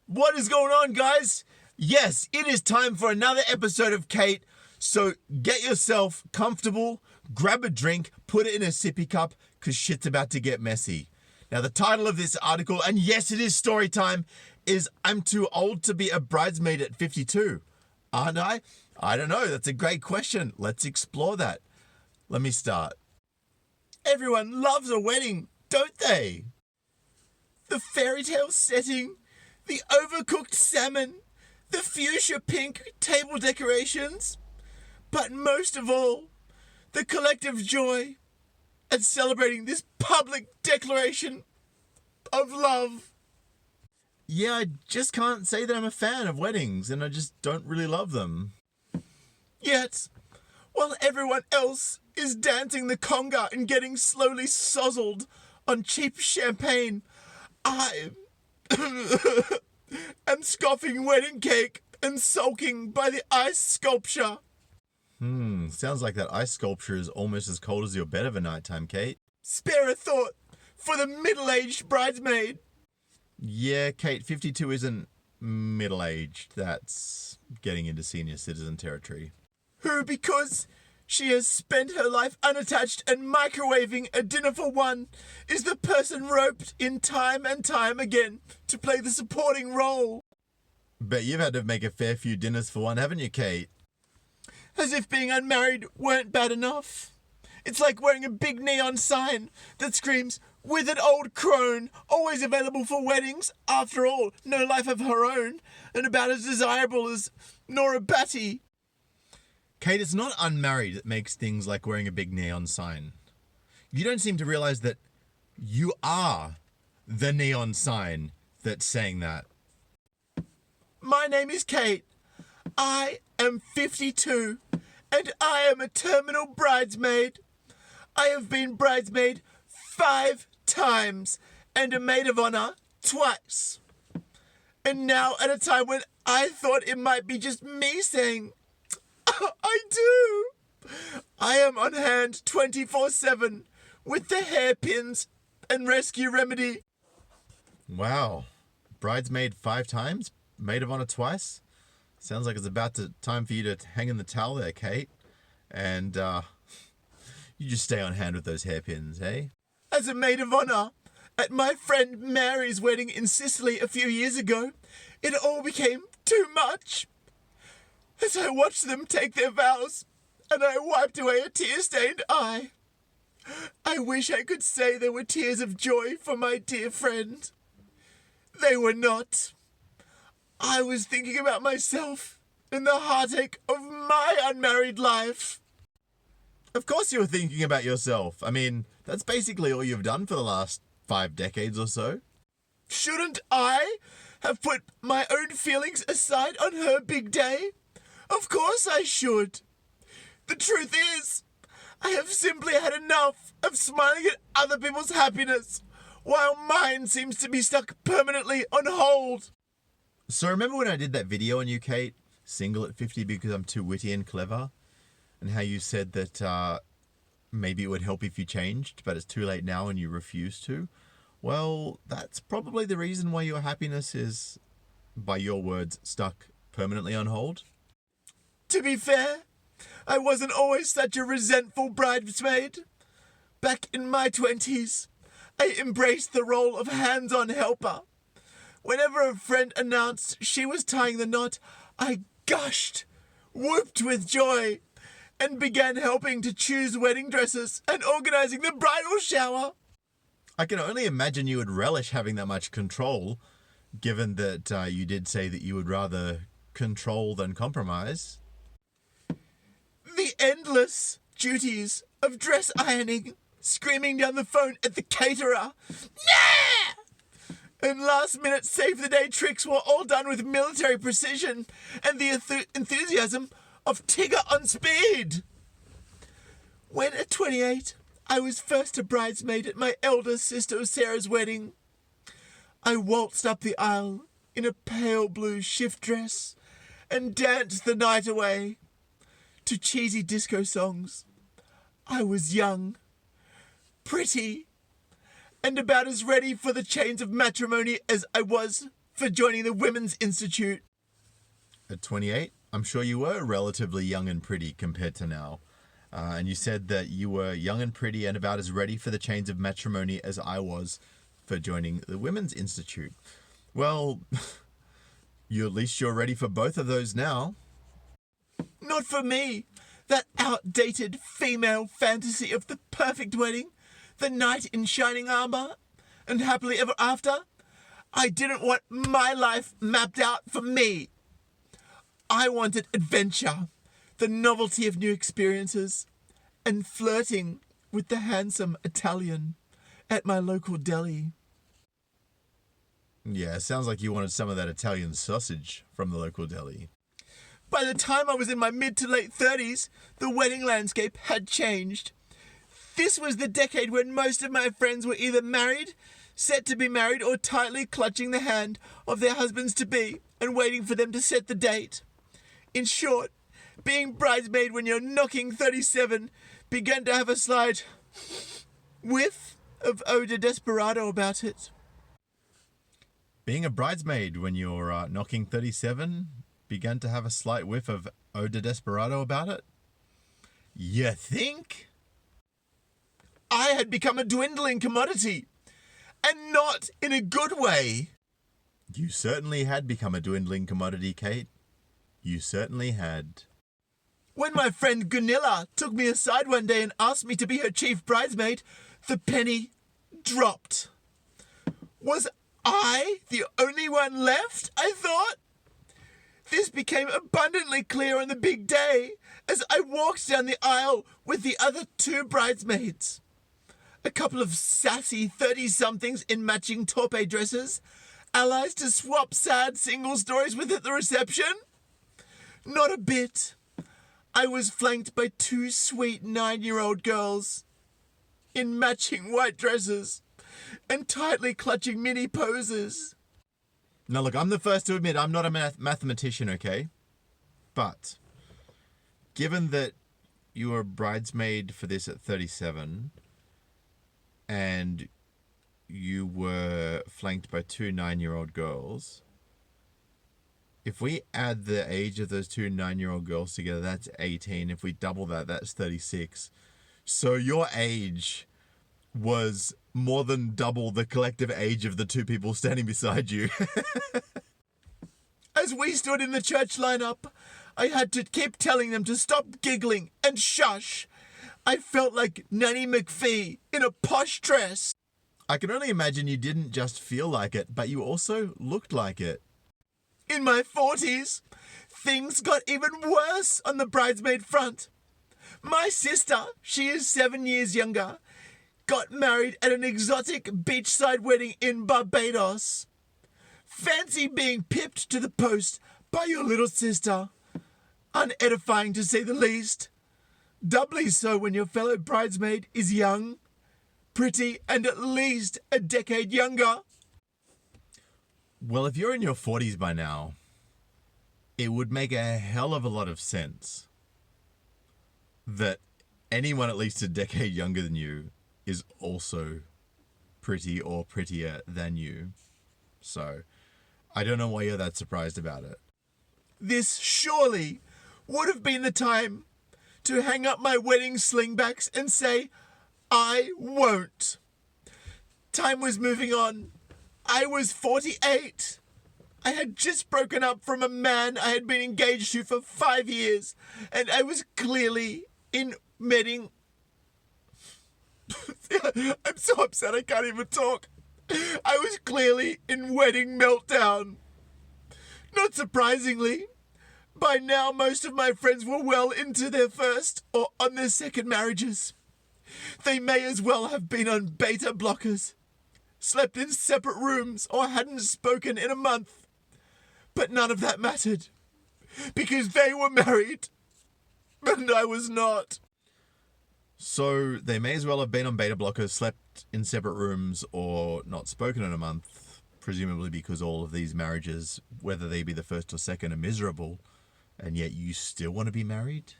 What is going on, guys? Yes, it is time for another episode of Kate. So get yourself comfortable, grab a drink, put it in a sippy cup, because shit's about to get messy. Now, the title of this article, and yes, it is story time, is I'm Too Old to Be a Bridesmaid at 52. Aren't I? I don't know. That's a great question. Let's explore that. Let me start. Everyone loves a wedding, don't they? The fairy tale setting, the overcooked salmon, the fuchsia pink table decorations, but most of all, the collective joy at celebrating this public declaration of love. Yeah, I just can't say that I'm a fan of weddings, and I just don't really love them. Yet, while everyone else is dancing the conga and getting slowly sozzled on cheap champagne, I am scoffing wedding cake and sulking by the ice sculpture. Sounds like that ice sculpture is almost as cold as your bed of a nighttime, Kate. Spare a thought for the middle-aged bridesmaid. Yeah, Kate, 52 isn't middle-aged. That's getting into senior citizen territory. Who, because she has spent her life unattached and microwaving a dinner for one, is the person roped in time and time again to play the supporting role. Bet you've had to make a fair few dinners for one, haven't you, Kate? As if being unmarried weren't bad enough. It's like wearing a big neon sign that screams, "Withered old crone, always available for weddings, after all, no life of her own, and about as desirable as Nora Batty." Kate, it's not unmarried that makes things like wearing a big neon sign. You don't seem to realize that you are the neon sign that's saying that. My name is Kate. I am 52, and I am a terminal bridesmaid. I have been bridesmaid 5 times and a maid of honor twice. And now at a time when I thought it might be just me saying, I do. I am on hand 24/7 with the hairpins and rescue remedy. Wow. Bridesmaid 5 times? Maid of honor twice? Sounds like it's about time for you to hang in the towel there, Kate. And you just stay on hand with those hairpins, eh? As a maid of honor at my friend Mary's wedding in Sicily a few years ago, it all became too much. As I watched them take their vows, and I wiped away a tear-stained eye. I wish I could say they were tears of joy for my dear friend. They were not. I was thinking about myself and the heartache of my unmarried life. Of course you were thinking about yourself. I mean, that's basically all you've done for the last 5 decades or so. Shouldn't I have put my own feelings aside on her big day? Of course I should. The truth is, I have simply had enough of smiling at other people's happiness, while mine seems to be stuck permanently on hold. So remember when I did that video on you, Kate, single at 50 because I'm too witty and clever, and how you said that maybe it would help if you changed, but it's too late now and you refuse to? Well, that's probably the reason why your happiness is, by your words, stuck permanently on hold. To be fair, I wasn't always such a resentful bridesmaid. Back in my 20s, I embraced the role of hands-on helper. Whenever a friend announced she was tying the knot, I gushed, whooped with joy, and began helping to choose wedding dresses and organizing the bridal shower. I can only imagine you would relish having that much control, given that you did say that you would rather control than compromise. The endless duties of dress ironing, screaming down the phone at the caterer, "Nah!" and last-minute save-the-day tricks were all done with military precision and the enthusiasm of Tigger on speed. When at 28, I was first a bridesmaid at my elder sister Sarah's wedding. I waltzed up the aisle in a pale blue shift dress and danced the night away to cheesy disco songs. I was young, pretty, and about as ready for the chains of matrimony as I was for joining the Women's Institute. At 28, I'm sure you were relatively young and pretty compared to now. And you said that you were young and pretty and about as ready for the chains of matrimony as I was for joining the Women's Institute. Well, at least you're ready for both of those now. Not for me. That outdated female fantasy of the perfect wedding, the knight in shining armor, and happily ever after. I didn't want my life mapped out for me. I wanted adventure, the novelty of new experiences, and flirting with the handsome Italian at my local deli. Yeah, sounds like you wanted some of that Italian sausage from the local deli. By the time I was in my mid to late 30s, the wedding landscape had changed. This was the decade when most of my friends were either married, set to be married, or tightly clutching the hand of their husbands-to-be and waiting for them to set the date. In short, being bridesmaid when you're knocking 37 began to have a slight whiff of eau de desperado about it. Being a bridesmaid when you're knocking 37 began to have a slight whiff of eau de desperado about it? You think? I had become a dwindling commodity, and not in a good way. You certainly had become a dwindling commodity, Kate. You certainly had. When my friend Gunilla took me aside one day and asked me to be her chief bridesmaid, the penny dropped. Was I the only one left, I thought? This became abundantly clear on the big day as I walked down the aisle with the other two bridesmaids. A couple of sassy 30-somethings in matching taupe dresses, allies to swap sad single stories with at the reception? Not a bit. I was flanked by two sweet 9-year-old girls in matching white dresses and tightly clutching mini poses. Now look, I'm the first to admit I'm not a mathematician, okay? But given that you were a bridesmaid for this at 37 and you were flanked by two 9-year-old girls, if we add the age of those two 9-year-old girls together, that's 18. If we double that, that's 36. So your age was more than double the collective age of the two people standing beside you. As we stood in the church lineup, I had to keep telling them to stop giggling and shush. I felt like Nanny McPhee in a posh dress. I can only imagine you didn't just feel like it, but you also looked like it. In my 40s, things got even worse on the bridesmaid front. My sister, she is 7 years younger, got married at an exotic beachside wedding in Barbados. Fancy being pipped to the post by your little sister. Unedifying to say the least. Doubly so when your fellow bridesmaid is young, pretty, and at least a decade younger. Well, if you're in your 40s by now, it would make a hell of a lot of sense that anyone at least a decade younger than you is also pretty or prettier than you. So, I don't know why you're that surprised about it. This surely would have been the time to hang up my wedding slingbacks and say, I won't. Time was moving on. I was 48. I had just broken up from a man I had been engaged to for 5 years, and I was clearly in wedding. I'm so upset I can't even talk. I was clearly in wedding meltdown. Not surprisingly, by now most of my friends were well into their first or on their second marriages. They may as well have been on beta blockers, slept in separate rooms, or hadn't spoken in a month. But none of that mattered, because they were married, and I was not. So they may as well have been on beta blockers, slept in separate rooms, or not spoken in a month, presumably because all of these marriages, whether they be the first or second, are miserable, and yet you still want to be married?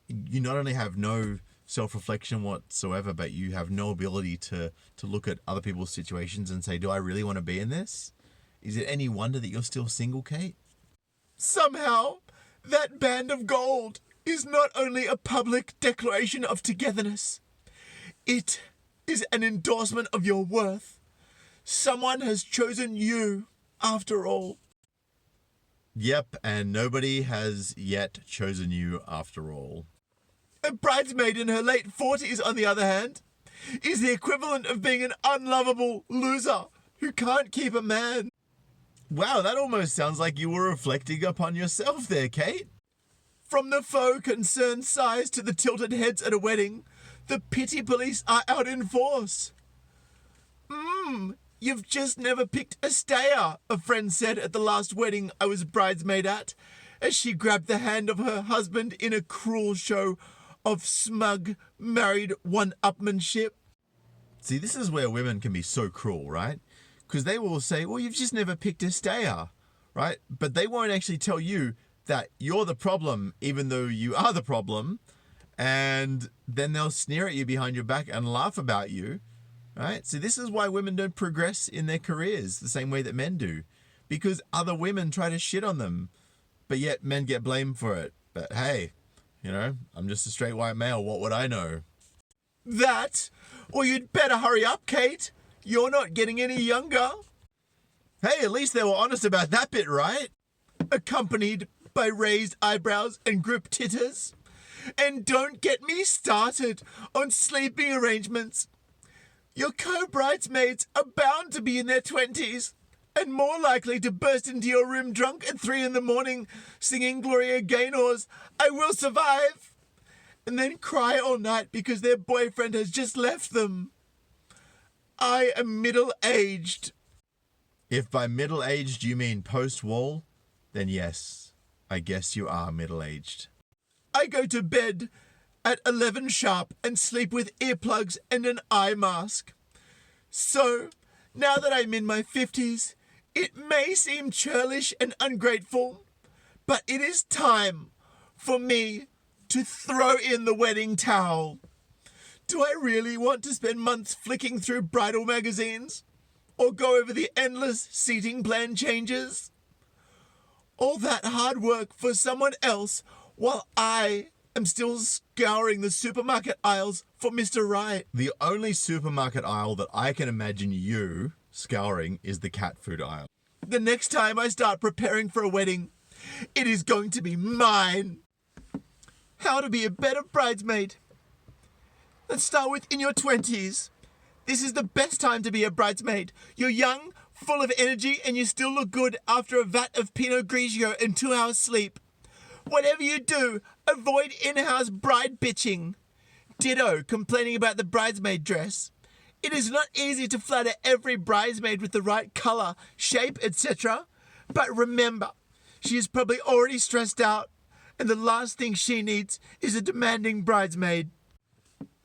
You not only have no self-reflection whatsoever, but you have no ability to look at other people's situations and say, do I really want to be in this? Is it any wonder that you're still single, Kate? Somehow, that band of gold is not only a public declaration of togetherness, it is an endorsement of your worth. Someone has chosen you, after all. Yep, and nobody has yet chosen you after all. A bridesmaid in her late 40s, on the other hand, is the equivalent of being an unlovable loser who can't keep a man. Wow, that almost sounds like you were reflecting upon yourself there, Kate. From the faux concerned sighs to the tilted heads at a wedding, the pity police are out in force. You've just never picked a stayer, a friend said at the last wedding I was bridesmaid at, as she grabbed the hand of her husband in a cruel show of smug, married one-upmanship. See, this is where women can be so cruel, right? Because they will say, well, you've just never picked a stayer, right? But they won't actually tell you that you're the problem, even though you are the problem. And then they'll sneer at you behind your back and laugh about you, right? So this is why women don't progress in their careers the same way that men do. Because other women try to shit on them, but yet men get blamed for it. But hey, you know, I'm just a straight white male. What would I know? That, or you'd better hurry up, Kate. You're not getting any younger. Hey, at least they were honest about that bit, right? Accompanied by raised eyebrows and grip titters. And don't get me started on sleeping arrangements. Your co-bridesmaids are bound to be in their 20s and more likely to burst into your room drunk at 3 a.m. singing Gloria Gaynor's I Will Survive, and then cry all night because their boyfriend has just left them. I am middle-aged. If by middle-aged you mean post-wall, then yes, I guess you are middle-aged. I go to bed at 11 sharp and sleep with earplugs and an eye mask. So, now that I'm in my 50s, it may seem churlish and ungrateful, but it is time for me to throw in the wedding towel. Do I really want to spend months flicking through bridal magazines? Or go over the endless seating plan changes? All that hard work for someone else while I am still scouring the supermarket aisles for Mr. Right. The only supermarket aisle that I can imagine you scouring is the cat food aisle. The next time I start preparing for a wedding, it is going to be mine. How to be a better bridesmaid. Let's start with in your 20s. This is the best time to be a bridesmaid. You're young, full of energy, and you still look good after a vat of Pinot Grigio and 2 hours sleep. Whatever you do, avoid in-house bride bitching. Ditto complaining about the bridesmaid dress. It is not easy to flatter every bridesmaid with the right colour, shape, etc. But remember, she is probably already stressed out, and the last thing she needs is a demanding bridesmaid.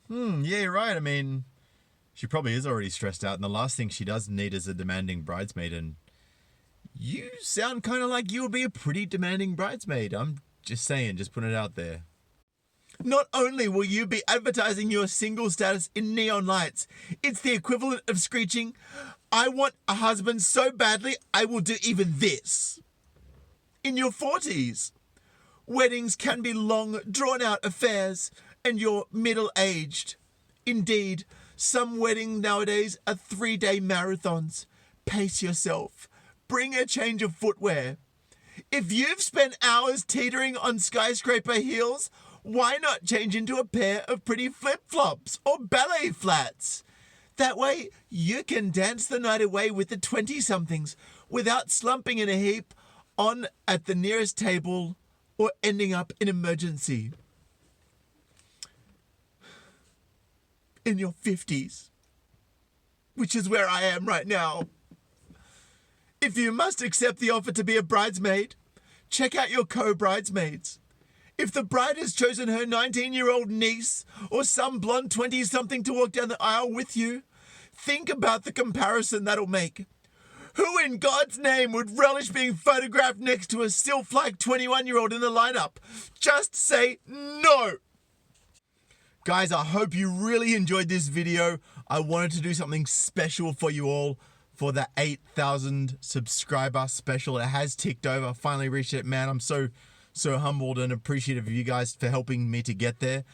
Yeah, you're right. I mean, she probably is already stressed out, and the last thing she does need is a demanding bridesmaid, and you sound kind of like you would be a pretty demanding bridesmaid. I'm just saying, just putting it out there. Not only will you be advertising your single status in neon lights, it's the equivalent of screeching, I want a husband so badly I will do even this. In your 40s, weddings can be long, drawn-out affairs, and you're middle-aged. Indeed, some weddings nowadays are 3-day marathons. Pace yourself. Bring a change of footwear. If you've spent hours teetering on skyscraper heels, why not change into a pair of pretty flip-flops or ballet flats? That way, you can dance the night away with the 20-somethings without slumping in a heap on at the nearest table or ending up in emergency. In your 50s, which is where I am right now. If you must accept the offer to be a bridesmaid, check out your co-bridesmaids. If the bride has chosen her 19-year-old niece or some blonde 20-something to walk down the aisle with you, think about the comparison that'll make. Who in God's name would relish being photographed next to a sylph-like 21-year-old in the lineup? Just say no! Guys, I hope you really enjoyed this video. I wanted to do something special for you all for the 8,000 subscriber special. It has ticked over. Finally reached it, man. I'm so humbled and appreciative of you guys for helping me to get there.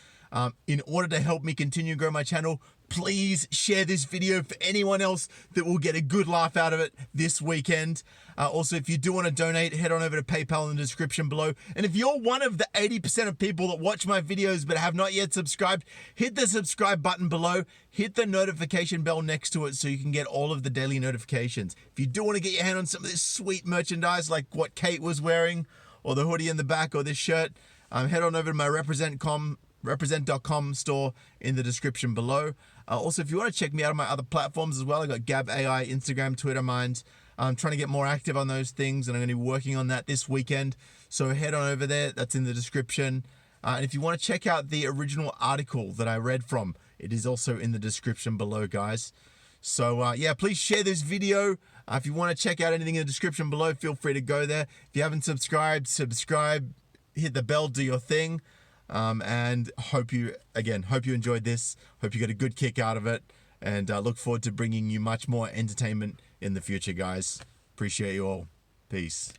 In order to help me continue to grow my channel, please share this video for anyone else that will get a good laugh out of it this weekend. Also, if you do want to donate, head on over to PayPal in the description below. And if you're one of the 80% of people that watch my videos but have not yet subscribed, hit the subscribe button below, hit the notification bell next to it so you can get all of the daily notifications. If you do want to get your hand on some of this sweet merchandise like what Kate was wearing, or the hoodie in the back, or this shirt, head on over to my represent.com store in the description below. Also, if you want to check me out on my other platforms as well, I got Gab AI, Instagram, Twitter, Mind. I'm trying to get more active on those things, and I'm going to be working on that this weekend. So head on over there. That's in the description. And if you want to check out the original article that I read from, it is also in the description below, guys. So yeah, please share this video. If you want to check out anything in the description below, feel free to go there. If you haven't subscribed, subscribe, hit the bell, do your thing. And hope you enjoyed this. Hope you got a good kick out of it, and look forward to bringing you much more entertainment in the future, guys. Appreciate you all. Peace.